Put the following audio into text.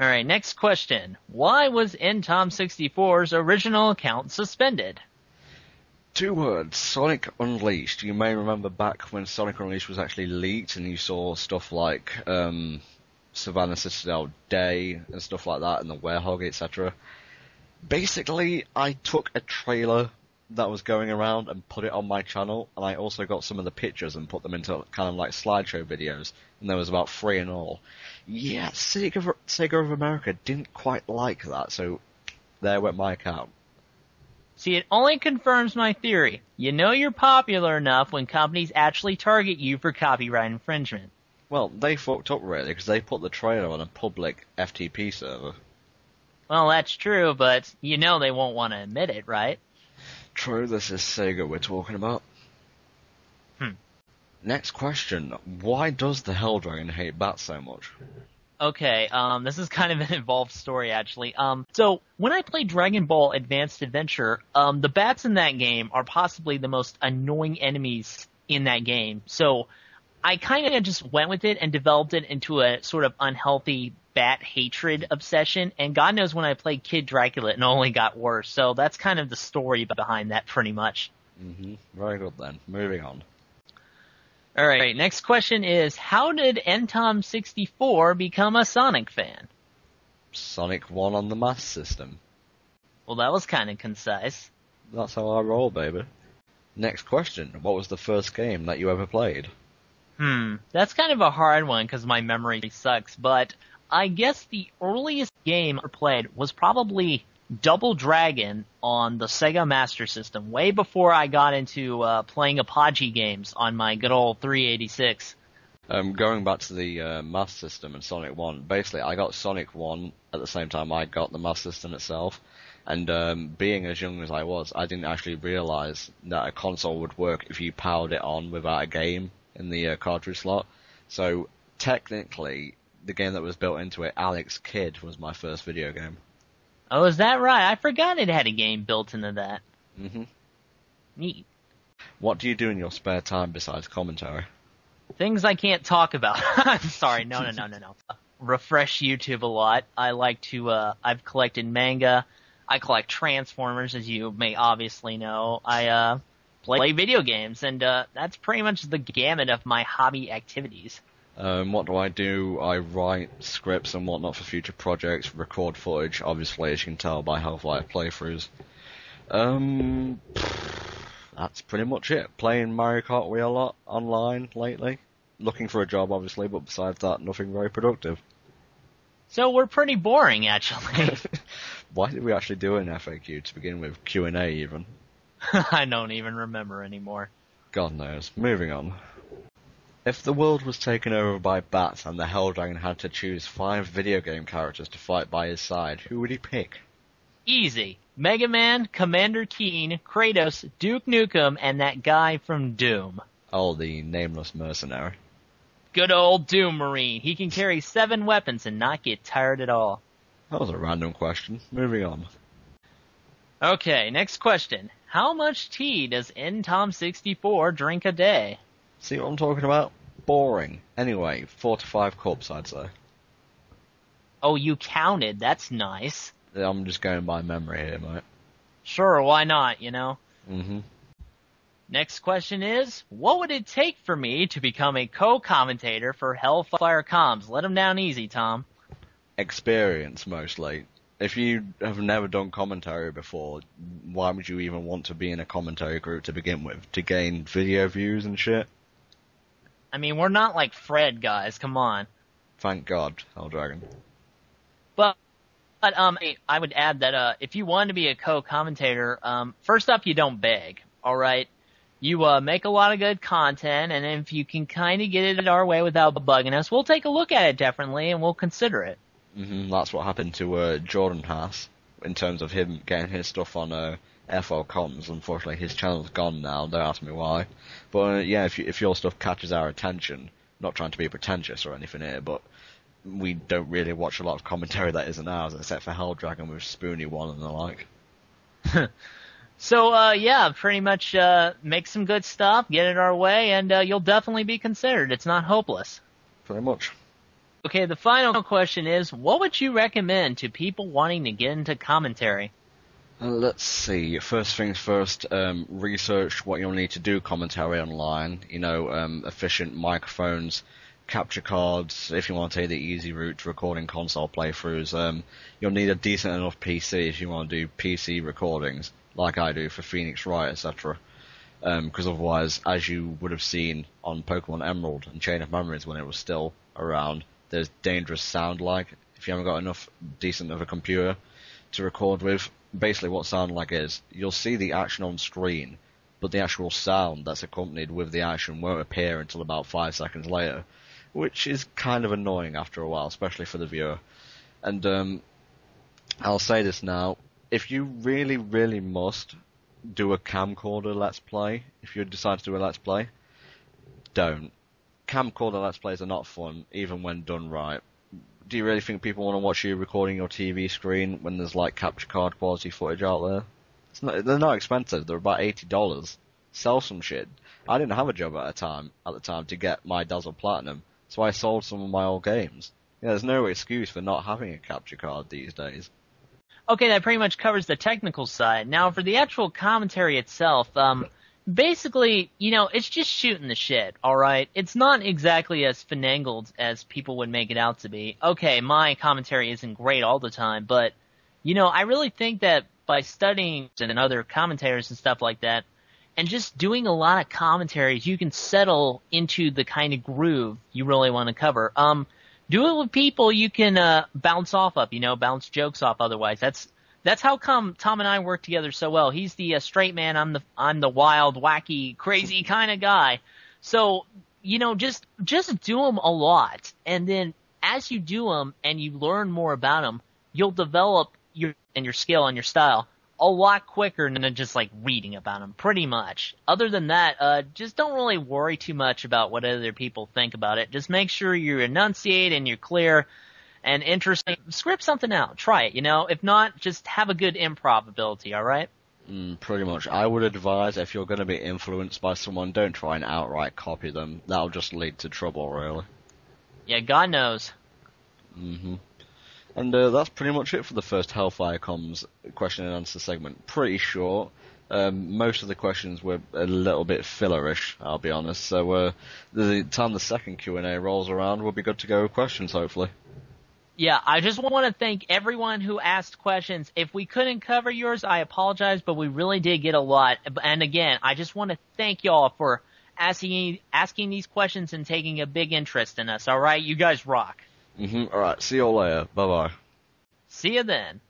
Alright, next question. Why was NTom64's original account suspended? 2 words, Sonic Unleashed. You may remember back when Sonic Unleashed was actually leaked and you saw stuff like Savannah Citadel Day and stuff like that and the Werehog, etc. Basically, I took a trailer that was going around and put it on my channel, and I also got some of the pictures and put them into kind of like slideshow videos, and there was about 3 in all. Yeah, Sega of America didn't quite like that, so there went my account. See, it only confirms my theory. You know you're popular enough when companies actually target you for copyright infringement. Well, they fucked up really, because they put the trailer on a public FTP server. Well, that's true, but you know they won't want to admit it, right? True, this is Sega we're talking about. Next question. Why does the Helldragon hate bats so much? Okay, this is kind of an involved story, actually. So, when I played Dragon Ball Advanced Adventure, the bats in that game are possibly the most annoying enemies in that game. So, I kind of just went with it and developed it into a sort of unhealthy bat hatred obsession, and God knows when I played Kid Dracula, it only got worse. So, that's kind of the story behind that, pretty much. Very good then. Moving on. Alright, next question is, how did NTom64 become a Sonic fan? Sonic 1 on the Master System. Well, that was kind of concise. That's how I roll, baby. Next question. What was the first game that you ever played? That's kind of a hard one because my memory sucks, but I guess the earliest game I played was probably Double Dragon on the Sega Master System, way before I got into playing Apogee games on my good old 386. Going back to the Master System and Sonic 1, basically I got Sonic 1 at the same time I got the Master System itself, and being as young as I was, I didn't actually realise that a console would work if you powered it on without a game in the cartridge slot. So technically, the game that was built into it, Alex Kidd, was my first video game. Oh, is that right? I forgot it had a game built into that. Neat. What do you do in your spare time besides commentary? Things I can't talk about. I'm sorry, no. Refresh YouTube a lot. I like to, I've collected manga. I collect Transformers, as you may obviously know. I, play video games, and, that's pretty much the gamut of my hobby activities. What do? I write scripts and whatnot for future projects, record footage, obviously, as you can tell by Hellfire playthroughs. That's pretty much it. Playing Mario Kart Wii a lot online lately. Looking for a job, obviously, but besides that, nothing very productive. So we're pretty boring, actually. Why did we actually do an FAQ to begin with? Q&A, even? I don't even remember anymore. God knows. Moving on. If the world was taken over by bats and the Helldragon had to choose 5 video game characters to fight by his side, who would he pick? Easy. Mega Man, Commander Keen, Kratos, Duke Nukem, and that guy from Doom. Oh, the nameless mercenary. Good old Doom Marine. He can carry 7 weapons and not get tired at all. That was a random question. Moving on. Okay, next question. How much tea does NTom64 drink a day? See what I'm talking about? Boring. Anyway, 4 to 5 cups, I'd say. Oh, you counted. That's nice. I'm just going by memory here, mate. Sure, why not, you know? Mhm. Next question is, what would it take for me to become a co-commentator for HellfireComms? Let them down easy, Tom. Experience, mostly. If you have never done commentary before, why would you even want to be in a commentary group to begin with? To gain video views and shit? I mean, we're not like Fred, guys. Come on. Thank God, Helldragon. But I would add that if you want to be a co-commentator, first up, you don't beg. All right, you make a lot of good content, and if you can kind of get it our way without bugging us, we'll take a look at it definitely, and we'll consider it. That's what happened to Jordan Haas in terms of him getting his stuff on HellfireComms. Unfortunately, his channel's gone now. Don't ask me why. But yeah, if your stuff catches our attention, not trying to be pretentious or anything here, but we don't really watch a lot of commentary that isn't ours, except for Helldragon with Spoony One and the like. So yeah, pretty much make some good stuff, get it our way, and you'll definitely be considered. It's not hopeless. Pretty much. Okay, the final question is, what would you recommend to people wanting to get into commentary? Let's see. First things first, research what you'll need to do commentary online. Efficient microphones, capture cards, if you want to take the easy route to recording console playthroughs. You'll need a decent enough PC if you want to do PC recordings, like I do for Phoenix Wright, etc. Because otherwise, as you would have seen on Pokemon Emerald and Chain of Memories when it was still around, there's dangerous sound lag if you haven't got enough decent of a computer to record with. Basically what sound lag is, you'll see the action on screen, but the actual sound that's accompanied with the action won't appear until about 5 seconds later, which is kind of annoying after a while, especially for the viewer. And I'll say this now, if you really, really must do a camcorder Let's Play, if you decide to do a Let's Play, don't. Camcorder Let's Plays are not fun, even when done right. Do you really think people want to watch you recording your TV screen when there's like capture card quality footage out there? They're not expensive. They're about $80. Sell some shit. I didn't have a job at the time to get my Dazzle Platinum, so I sold some of my old games. Yeah, there's no excuse for not having a capture card these days. Okay, that pretty much covers the technical side. Now, for the actual commentary itself, basically, it's just shooting the shit, alright? It's not exactly as finangled as people would make it out to be. Okay, my commentary isn't great all the time, but, I really think that by studying and other commentators and stuff like that, and just doing a lot of commentaries, you can settle into the kind of groove you really want to cover. Do it with people you can bounce off of, bounce jokes off otherwise. That's how come Tom and I work together so well. He's the straight man, I'm the wild, wacky, crazy kind of guy. So, just do them a lot, and then as you do them and you learn more about them, you'll develop your skill and your style a lot quicker than just like reading about them, pretty much. Other than that, just don't really worry too much about what other people think about it. Just make sure you enunciate and you're clear and interesting. Script something out. Try it, If not, just have a good improv ability, alright? Pretty much. I would advise if you're going to be influenced by someone, don't try and outright copy them. That'll just lead to trouble, really. Yeah, God knows. And that's pretty much it for the first HellfireComms question and answer segment. Pretty short. Most of the questions were a little bit fillerish, I'll be honest. So the time the second Q&A rolls around, we'll be good to go with questions, hopefully. Yeah, I just want to thank everyone who asked questions. If we couldn't cover yours, I apologize, but we really did get a lot. And again, I just want to thank y'all for asking these questions and taking a big interest in us, alright? You guys rock. Alright, see you all later. Bye-bye. See you then.